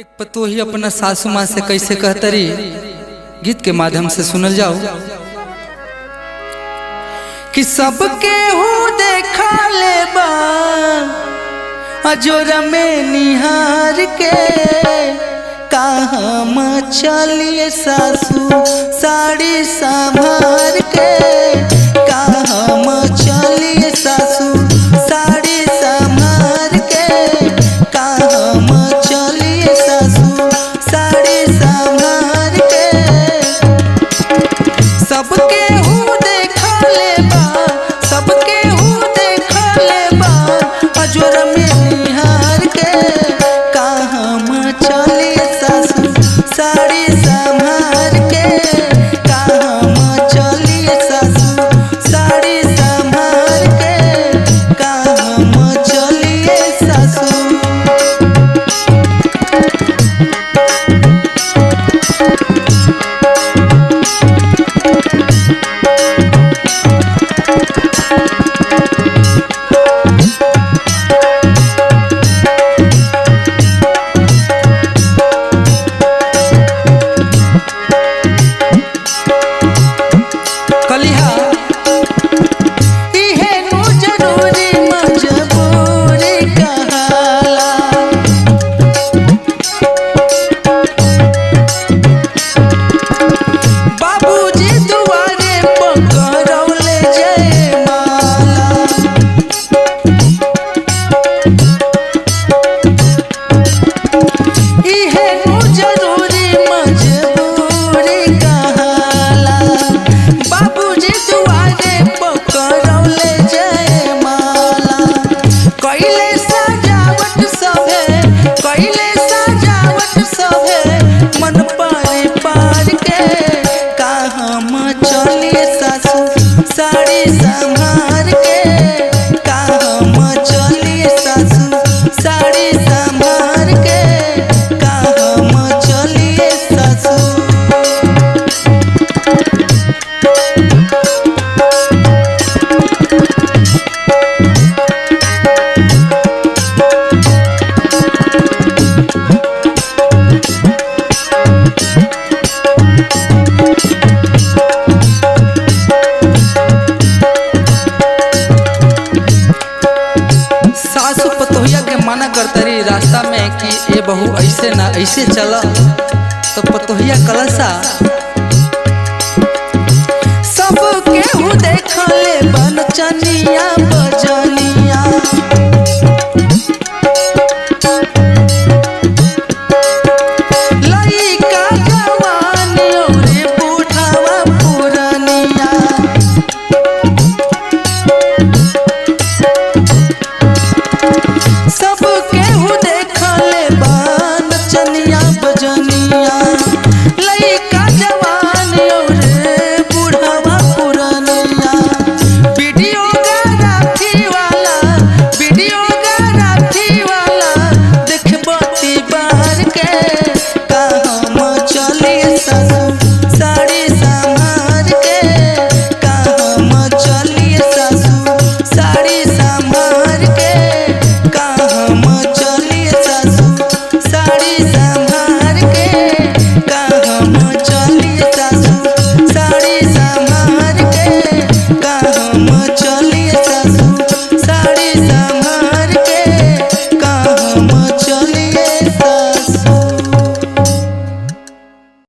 एक पतोही अपना सासू माँ से कैसे कहतरी गीत के माध्यम से सुनल जाओ कि सबके हो देखा ले बा अजोरा में निहार के कहाँ चलिए सासू साड़ी संभार के कहाँ चलिए सासू साड़ी संभार के कहाँ चलिए सासू साड़ी संभार के सबके हो देखा ले बा सबके हो देखा ले बा अजोरा में निहार के कहाँ चलिए सासू साड़ी संभार के कहाँ चलिए सासू साड़ी संभार के कहाँ चलिए सासू। मना करतरी रास्ता में कि ये बहू ऐसे ना ऐसे चला तो पतोहिया कलसा सब केहू देखले बन चनिया बजनिया।